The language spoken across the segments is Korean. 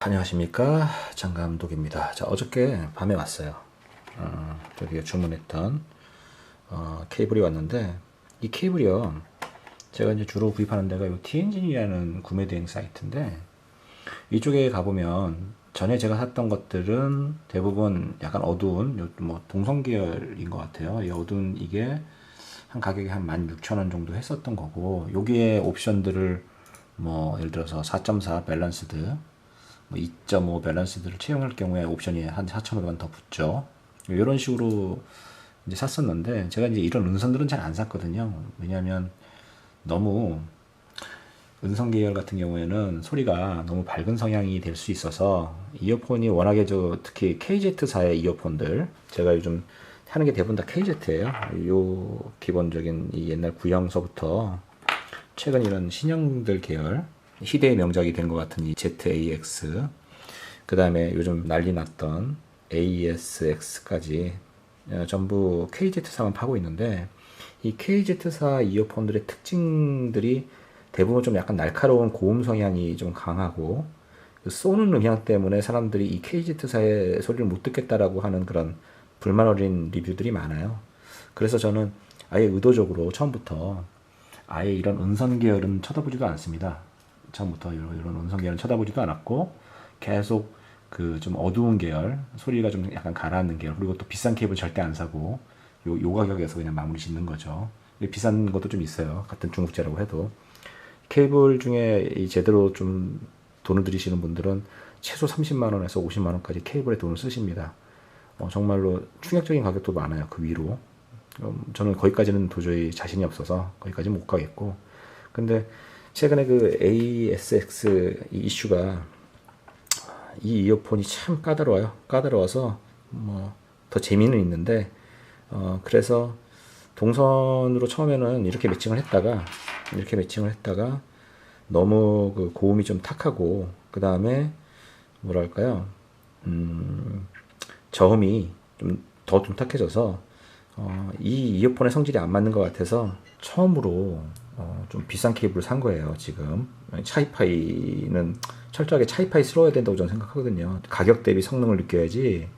안녕하십니까, 장감독입니다. 자, 어저께 밤에 왔어요. 저기 주문했던 케이블이 왔는데, 이 케이블이요, 제가 이제 주로 구입하는 데가 이 TNG이라는 구매 대행 사이트인데, 이쪽에 가보면 전에 제가 샀던 것들은 대부분 약간 어두운 뭐 동성 계열인 것 같아요. 이 어두운 이게 한 가격이 한 16,000원 정도 했었던 거고, 여기에 옵션들을 뭐 예를 들어서 4.4 밸런스드, 뭐 2.5 밸런스들을 채용할 경우에 옵션이 한 4,500원 더 붙죠. 이런 식으로 이제 샀었는데, 제가 이제 이런 음선들은 잘 안 샀거든요. 왜냐하면 너무 음성 계열 같은 경우에는 소리가 너무 밝은 성향이 될 수 있어서, 이어폰이 워낙에 특히 KZ사의 이어폰들, 제가 요즘 하는 게 대부분 다 KZ예요. 요 기본적인 이 옛날 구형서부터 최근 이런 신형들 계열, 희대의 명작이 된 것 같은 이 ZAX, 그 다음에 요즘 난리 났던 ASX까지 전부 KZ사만 파고 있는데, 이 KZ사 이어폰들의 특징들이 대부분 좀 약간 날카로운 고음 성향이 좀 강하고, 쏘는 음향 때문에 사람들이 이 KZ사의 소리를 못 듣겠다라고 하는 그런 불만 어린 리뷰들이 많아요. 그래서 저는 아예 의도적으로 처음부터 아예 이런 음선 계열은 쳐다보지도 않습니다. 처음부터 이런 음성 계열은 쳐다보지도 않았고, 계속 그 좀 어두운 계열, 소리가 좀 약간 가라앉는 계열, 그리고 또 비싼 케이블 절대 안 사고 요 가격에서 그냥 마무리 짓는 거죠. 비싼 것도 좀 있어요. 같은 중국제라고 해도. 케이블 중에 이 제대로 좀 돈을 들이시는 분들은 최소 30만 원에서 50만 원까지 케이블에 돈을 쓰십니다. 정말로 충격적인 가격도 많아요. 그 위로. 저는 거기까지는 도저히 자신이 없어서 거기까지 못 가겠고. 근데 최근에 그 ASX 이슈가, 이 이어폰이 참 까다로워요. 까다로워서 뭐 더 재미는 있는데, 그래서 동선으로 처음에는 이렇게 매칭을 했다가 너무 그 고음이 좀 탁하고, 그 다음에 뭐랄까요, 저음이 좀 더 둔탁해져서 이 이어폰의 성질이 안 맞는 것 같아서 처음으로 좀 비싼 케이블을 산 거예요. 지금 차이파이는 철저하게 차이파이 스러워야 된다고 저는 생각하거든요. 가격 대비 성능을 느껴야지,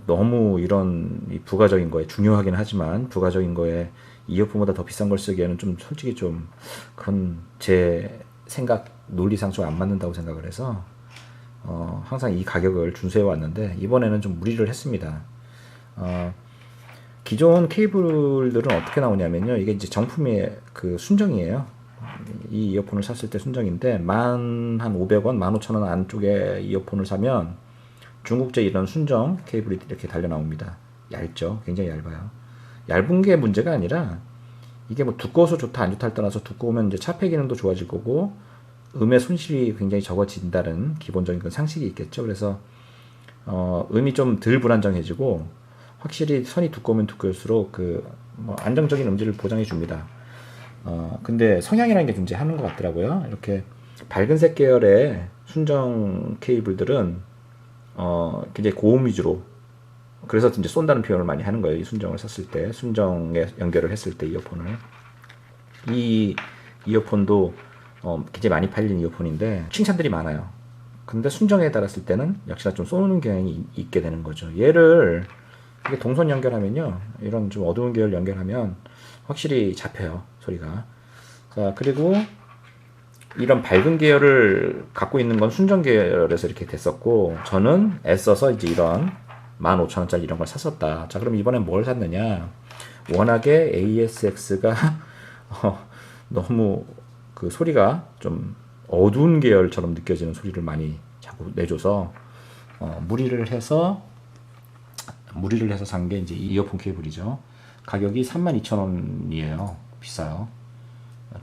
너무 이런 부가적인 거에, 중요하긴 하지만 부가적인 거에 이어폰보다 더 비싼 걸 쓰기에는 좀 솔직히 좀 그건 제 생각 논리상 좀 안 맞는다고 생각을 해서 항상 이 가격을 준수해 왔는데, 이번에는 좀 무리를 했습니다. 기존 케이블들은 어떻게 나오냐면요, 이게 이제 정품의 그 순정이에요. 이 이어폰을 샀을 때 순정인데, 한 500원, 15,000원 안쪽에 이어폰을 사면 중국제 이런 순정 케이블이 이렇게 달려 나옵니다. 얇죠. 굉장히 얇아요. 얇은 게 문제가 아니라, 이게 뭐 두꺼워서 좋다 안 좋다를 떠나서, 두꺼우면 이제 차폐 기능도 좋아질 거고 음의 손실이 굉장히 적어진다는 기본적인 그 상식이 있겠죠. 그래서 음이 좀 덜 불안정해지고, 확실히 선이 두꺼우면 두꺼울수록 뭐 안정적인 음질을 보장해 줍니다. 근데 성향이라는 게 존재하는 것 같더라고요. 이렇게 밝은색 계열의 순정 케이블들은 굉장히 고음 위주로, 그래서 이제 쏜다는 표현을 많이 하는 거예요. 이 순정을 샀을 때, 순정에 연결을 했을 때 이어폰을. 이 이어폰도 굉장히 많이 팔린 이어폰인데 칭찬들이 많아요. 근데 순정에 달았을 때는 역시나 좀 쏘는 경향이 있게 되는 거죠. 얘를 이게 동선 연결하면요, 이런 좀 어두운 계열 연결하면 확실히 잡혀요, 소리가. 자, 그리고 이런 밝은 계열을 갖고 있는 건 순정 계열에서 이렇게 됐었고, 저는 애써서 이제 이런 15,000원짜리 이런 걸 샀었다. 자, 그럼 이번엔 뭘 샀느냐? 워낙에 ASX가 너무 그 소리가 좀 어두운 계열처럼 느껴지는 소리를 많이 자꾸 내줘서 무리를 해서 산 게 이제 이어폰 케이블이죠. 가격이 32,000원이에요. 비싸요.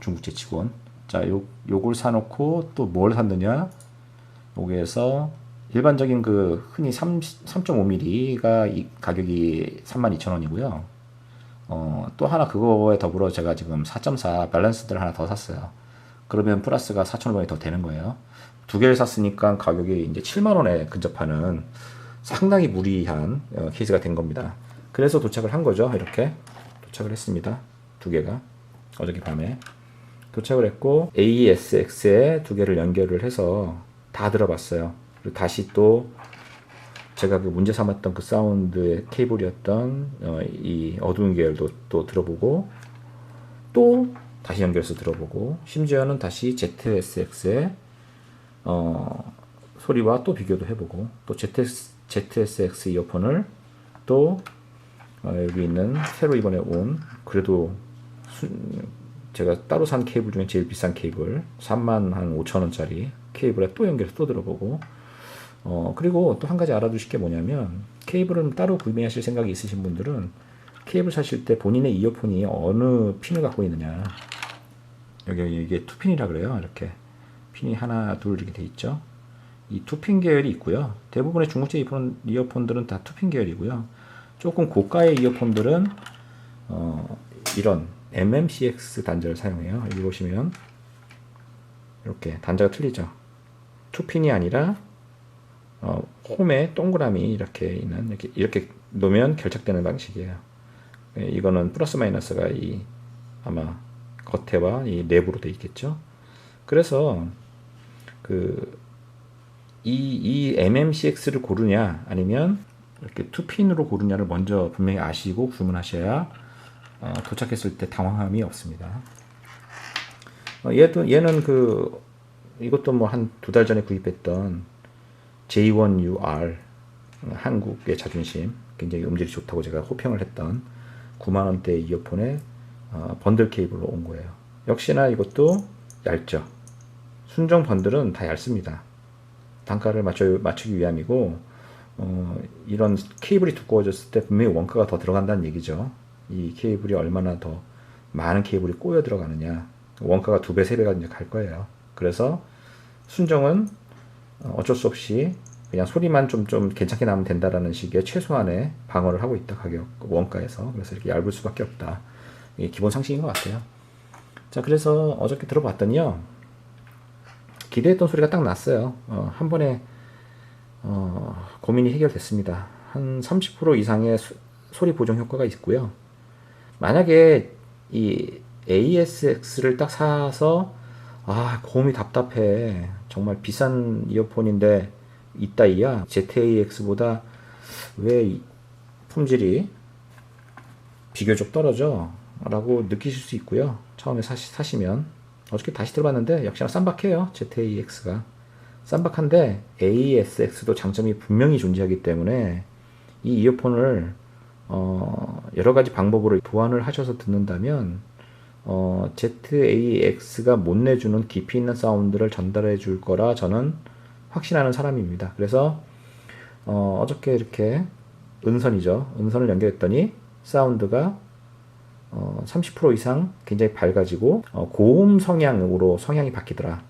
중국제 치곤. 자, 요걸 사놓고 또 뭘 샀느냐? 여기에서 일반적인 그 흔히 3.5mm가 이 가격이 32,000원이고요. 또 하나 그거에 더불어 제가 지금 4.4 밸런스들을 하나 더 샀어요. 그러면 플러스가 4,500원이 더 되는 거예요. 두 개를 샀으니까 가격이 이제 7만 원에 근접하는 상당히 무리한 케이스가 된 겁니다. 그래서 도착을 한 거죠. 이렇게 도착을 했습니다. 두 개가 어저께 밤에 도착을 했고, ASX에 두 개를 연결을 해서 다 들어봤어요. 그리고 다시 또 제가 그 문제 삼았던 그 사운드의 케이블이었던 이 어두운 계열도 또 들어보고, 또 다시 연결해서 들어보고, 심지어는 다시 ZSX의 소리와 또 비교도 해보고, 또 ZSX 이어폰을 또 여기 있는 새로 이번에 온, 그래도 제가 따로 산 케이블 중에 제일 비싼 케이블 35,000원짜리 케이블에 또 연결해서 또 들어보고, 그리고 또 한 가지 알아두실 게 뭐냐면, 케이블을 따로 구매하실 생각이 있으신 분들은 케이블 사실 때 본인의 이어폰이 어느 핀을 갖고 있느냐, 여기 이게 투핀이라 그래요. 이렇게 핀이 하나 둘 이렇게 돼 있죠. 이 투핀 계열이 있고요. 대부분의 중국제 이어폰들은 다 투핀 계열이고요. 조금 고가의 이어폰들은 이런 MMCX 단자를 사용해요. 여기 보시면 이렇게 단자가 틀리죠. 투핀이 아니라 홈에 동그라미 이렇게 있는, 이렇게 놓으면 결착되는 방식이에요. 이거는 플러스 마이너스가 아마 겉에와 이 내부로 돼 있겠죠. 그래서 이 MMCX를 고르냐 아니면 이렇게 투핀으로 고르냐를 먼저 분명히 아시고 주문하셔야 도착했을 때 당황함이 없습니다. 얘는 이것도 뭐 한 2달 전에 구입했던 J1UR, 한국의 자존심, 굉장히 음질이 좋다고 제가 호평을 했던 90,000원대 이어폰에 번들 케이블로 온 거예요. 역시나 이것도 얇죠. 순정 번들은 다 얇습니다. 단가를 맞추기 위함이고, 이런 케이블이 두꺼워졌을 때 분명히 원가가 더 들어간다는 얘기죠. 이 케이블이 얼마나 더 많은 케이블이 꼬여 들어가느냐, 원가가 2배, 3배가 이제 갈 거예요. 그래서 순정은 어쩔 수 없이 그냥 소리만 좀 괜찮게 나면 된다라는 식의 최소한의 방어를 하고 있다, 원가에서. 그래서 이렇게 얇을 수밖에 없다. 이게 기본 상식인 것 같아요. 자, 그래서 어저께 들어봤더니요, 기대했던 소리가 딱 났어요. 한 번에 고민이 해결됐습니다. 한 30% 이상의 소리 보정 효과가 있고요. 만약에 이 ASX를 딱 사서 고음이 답답해, 정말 비싼 이어폰인데 이따이야, ZAX보다 왜 품질이 비교적 떨어져? 라고 느끼실 수 있고요. 처음에 사시면. 어저께 다시 들어봤는데 역시나 쌈박해요. ZAX가 쌈박한데 ASX도 장점이 분명히 존재하기 때문에 이 이어폰을 여러 가지 방법으로 보완을 하셔서 듣는다면 ZAX가 못 내주는 깊이 있는 사운드를 전달해 줄 거라 저는 확신하는 사람입니다. 그래서 어저께 이렇게 은선을 연결했더니 사운드가 30% 이상 굉장히 밝아지고 고음 성향으로 성향이 바뀌더라.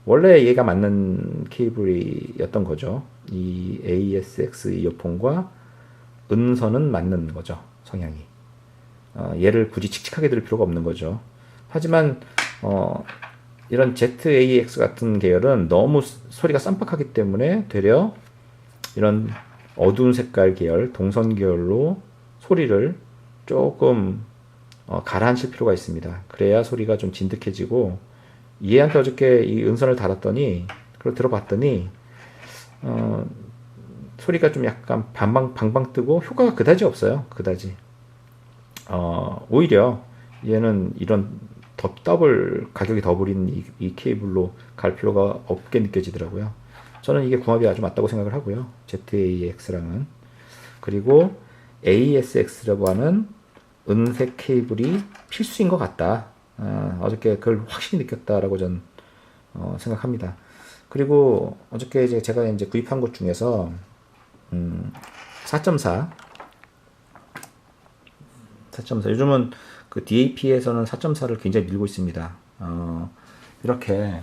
원래 얘가 맞는 케이블이었던 거죠. 이 ASX 이어폰과 은선은 맞는 거죠, 성향이. 얘를 굳이 칙칙하게 들을 필요가 없는 거죠. 하지만 이런 ZAX 같은 계열은 너무 소리가 쌈박하기 때문에 되려 이런 어두운 색깔 계열, 동선 계열로 소리를 조금 가라앉힐 필요가 있습니다. 그래야 소리가 좀 진득해지고, 얘한테 어저께 이 은선을 달았더니, 그걸 들어봤더니 소리가 좀 약간 방방 뜨고 효과가 그다지 없어요. 그다지. 오히려 얘는 이런 가격이 더블인 이 케이블로 갈 필요가 없게 느껴지더라고요. 저는 이게 궁합이 아주 맞다고 생각을 하고요. ZAX랑은. 그리고 ASX라고 하는 은색 케이블이 필수인 것 같다. 어저께 그걸 확실히 느꼈다라고 전 생각합니다. 그리고 어저께 제가 구입한 것 중에서 4.4 요즘은 그 DAP에서는 4.4를 굉장히 밀고 있습니다. 이렇게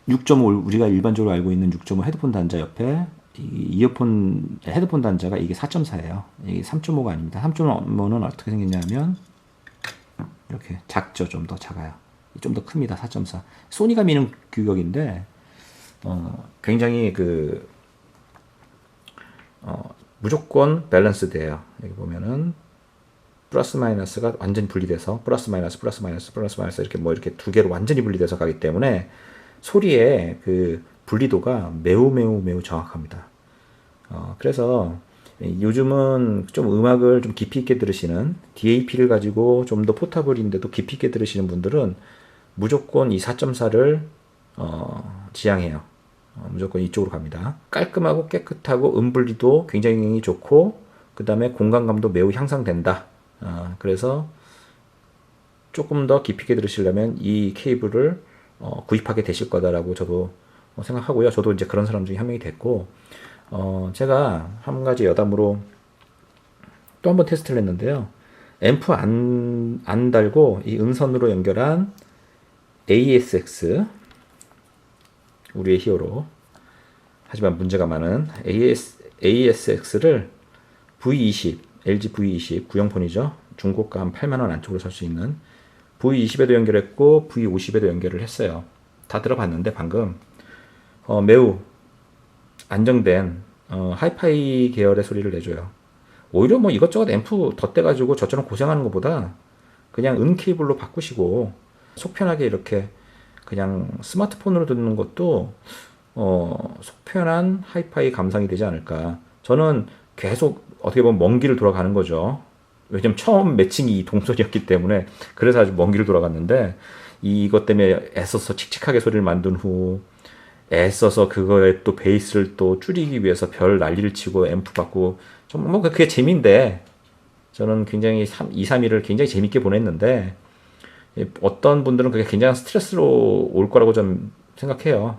6.5 우리가 일반적으로 알고 있는 6.5 헤드폰 단자 옆에 이 헤드폰 단자가 이게 4.4예요. 이게 3.5가 아닙니다. 3.5는 어떻게 생겼냐면 이렇게 작죠. 좀 더 작아요. 좀 더 큽니다. 4.4. 소니가 미는 규격인데 굉장히 무조건 밸런스돼요. 여기 보면은 플러스 마이너스가 완전히 분리돼서 플러스 마이너스 이렇게 이렇게 두 개로 완전히 분리돼서 가기 때문에 소리의 그 분리도가 매우 매우 매우 정확합니다. 그래서 요즘은 좀 음악을 좀 깊이 있게 들으시는 DAP를 가지고 좀 더 포터블인데도 깊이 있게 들으시는 분들은 무조건 이 4.4를 지향해요. 무조건 이쪽으로 갑니다. 깔끔하고 깨끗하고 분리도 굉장히 좋고 그 다음에 공간감도 매우 향상된다. 그래서 조금 더 깊이 있게 들으시려면 이 케이블을 구입하게 되실 거다라고 저도 생각하고요. 저도 이제 그런 사람 중에 한 명이 됐고, 제가 한 가지 여담으로 또 한번 테스트를 했는데요. 앰프 안 달고 이 음선으로 연결한 ASX, 우리의 히어로, 하지만 문제가 많은 ASX를 V20, LG V20 구형폰이죠. 중고가 한 8만원 안쪽으로 살 수 있는 V20에도 연결했고 V50에도 연결을 했어요. 다 들어봤는데 방금 매우 안정된 하이파이 계열의 소리를 내줘요. 오히려 뭐 이것저것 앰프 덧대가지고 저처럼 고생하는 것보다 그냥 케이블로 바꾸시고 속 편하게 이렇게 그냥 스마트폰으로 듣는 것도 속 편한 하이파이 감상이 되지 않을까. 저는 계속 어떻게 보면 먼 길을 돌아가는 거죠. 왜냐면 처음 매칭이 이 동선이었기 때문에 그래서 아주 먼 길을 돌아갔는데 이것 때문에 애써서 칙칙하게 소리를 만든 후 애써서 그거에 또 베이스를 또 줄이기 위해서 별 난리를 치고 앰프 받고 좀 뭐 그게 재미인데 저는 굉장히 2, 3일을 굉장히 재밌게 보냈는데 어떤 분들은 그게 굉장히 스트레스로 올 거라고 좀 생각해요.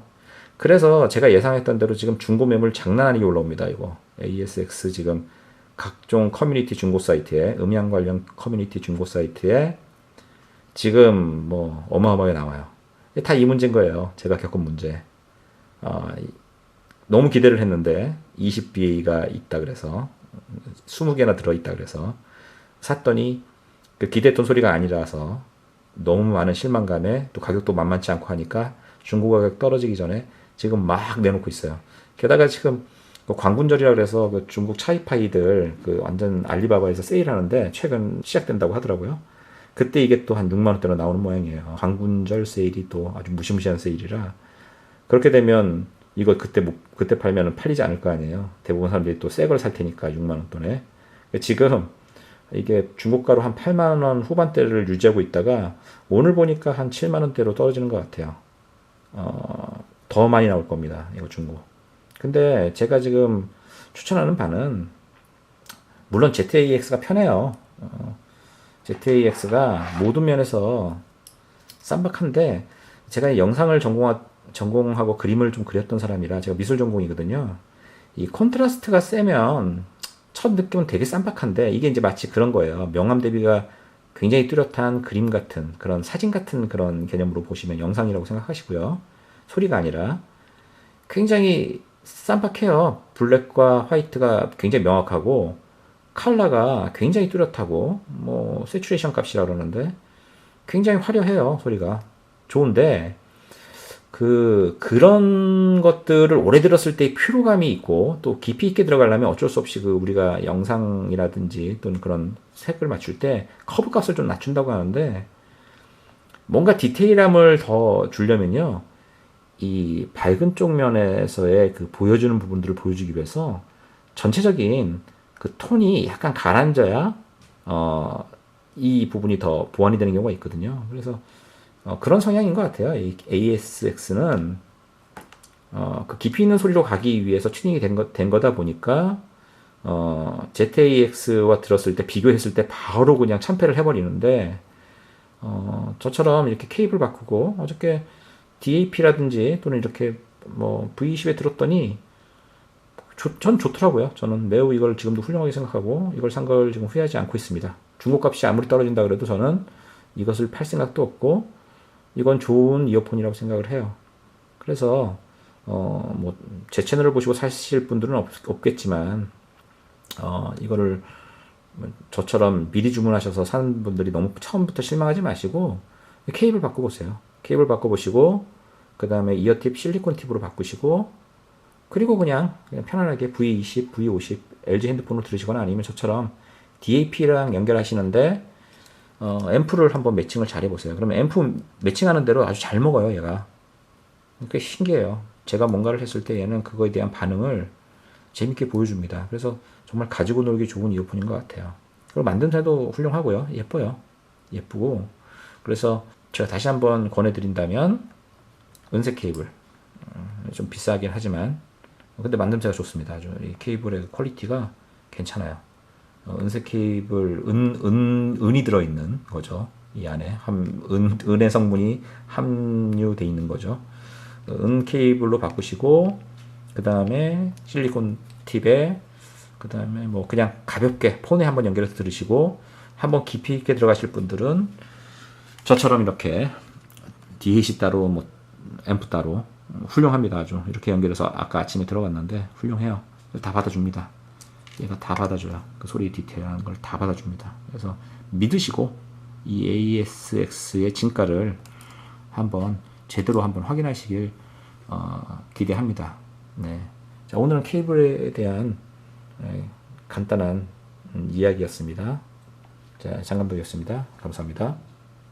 그래서 제가 예상했던 대로 지금 중고 매물 장난 아니게 올라옵니다. 이거 ASX 지금 각종 커뮤니티 중고 사이트에 음향 관련 커뮤니티 중고 사이트에 지금 뭐 어마어마하게 나와요. 다 이 문제인 거예요. 제가 겪은 문제. 너무 기대를 했는데 20BA가 있다 그래서 20개나 들어있다 그래서 샀더니 그 기대했던 소리가 아니라서 너무 많은 실망감에 또 가격도 만만치 않고 하니까 중고 가격 떨어지기 전에 지금 막 내놓고 있어요. 게다가 지금 그 광군절이라 그래서 그 중국 차이파이들 그 완전 알리바바에서 세일하는데 최근 시작된다고 하더라고요. 그때 이게 또 한 6만 원대로 나오는 모양이에요. 광군절 세일이 또 아주 무시무시한 세일이라 그렇게 되면 이거 그때 팔면은 팔리지 않을 거 아니에요. 대부분 사람들이 또 새 걸 살 테니까 6만 원 돈에. 지금 이게 중고가로 한 8만 원 후반대를 유지하고 있다가 오늘 보니까 한 7만 원대로 떨어지는 것 같아요. 더 많이 나올 겁니다. 이거 중고. 근데 제가 지금 추천하는 바는 물론 ZAX가 편해요. ZAX가 모든 면에서 쌈박한데 제가 영상을 전공하고 그림을 좀 그렸던 사람이라 제가 미술 전공이거든요. 이 콘트라스트가 세면 첫 느낌은 되게 쌈박한데 이게 이제 마치 그런 거예요. 명암 대비가 굉장히 뚜렷한 그림 같은 그런 사진 같은 그런 개념으로 보시면 영상이라고 생각하시고요. 소리가 아니라 굉장히 쌈박해요. 블랙과 화이트가 굉장히 명확하고 컬러가 굉장히 뚜렷하고 뭐 세츄레이션 값이라 그러는데 굉장히 화려해요. 소리가 좋은데 그런 것들을 오래 들었을 때 피로감이 있고 또 깊이 있게 들어가려면 어쩔 수 없이 우리가 영상이라든지 또는 그런 색을 맞출 때 커브 값을 좀 낮춘다고 하는데 뭔가 디테일함을 더 주려면요. 이 밝은 쪽 면에서의 그 보여주는 부분들을 보여주기 위해서 전체적인 그 톤이 약간 가라앉아야 이 부분이 더 보완이 되는 경우가 있거든요. 그래서 그런 성향인 것 같아요. 이 ASX는 그 깊이 있는 소리로 가기 위해서 튜닝이 된 거다 보니까 ZAX와 들었을 때 비교했을 때 바로 그냥 참패를 해버리는데 저처럼 이렇게 케이블 바꾸고 어저께 DAP라든지 또는 이렇게 뭐 V20에 들었더니 전 좋더라고요. 저는 매우 이걸 지금도 훌륭하게 생각하고 이걸 산 걸 지금 후회하지 않고 있습니다. 중고값이 아무리 떨어진다 그래도 저는 이것을 팔 생각도 없고 이건 좋은 이어폰이라고 생각을 해요. 그래서 뭐 제 채널을 보시고 사실 분들은 없겠지만 이거를 저처럼 미리 주문하셔서 사는 분들이 너무 처음부터 실망하지 마시고 케이블 바꿔보세요. 케이블 바꿔보시고 그 다음에 이어팁 실리콘 팁으로 바꾸시고 그리고 그냥 편안하게 V20, V50 LG 핸드폰으로 들으시거나 아니면 저처럼 DAP랑 연결하시는데 앰프를 한번 매칭을 잘 해보세요. 그러면 앰프 매칭하는 대로 아주 잘 먹어요, 얘가. 꽤 신기해요. 제가 뭔가를 했을 때 얘는 그거에 대한 반응을 재밌게 보여줍니다. 그래서 정말 가지고 놀기 좋은 이어폰인 것 같아요. 그리고 만듦새도 훌륭하고요. 예뻐요. 예쁘고. 그래서 제가 다시 한번 권해드린다면 은색 케이블. 좀 비싸긴 하지만 근데 만듦새가 좋습니다. 아주 이 케이블의 퀄리티가 괜찮아요. 은색 케이블 은이 들어있는 거죠. 이 안에 은의 성분이 함유되어 있는 거죠. 은 케이블로 바꾸시고 그 다음에 실리콘 팁에 그 다음에 뭐 그냥 가볍게 폰에 한번 연결해서 들으시고 한번 깊이 있게 들어가실 분들은 저처럼 이렇게 D20 따로 뭐 앰프 따로 훌륭합니다. 아주 이렇게 연결해서 아까 아침에 들어갔는데 훌륭해요. 다 받아줍니다. 얘가 다 받아줘요. 그 소리 디테일한 걸 다 받아줍니다. 그래서 믿으시고 이 ASX의 진가를 한번 제대로 한번 확인하시길 기대합니다. 네. 자, 오늘은 케이블에 대한 간단한 이야기였습니다. 자, 장 감독이었습니다. 감사합니다.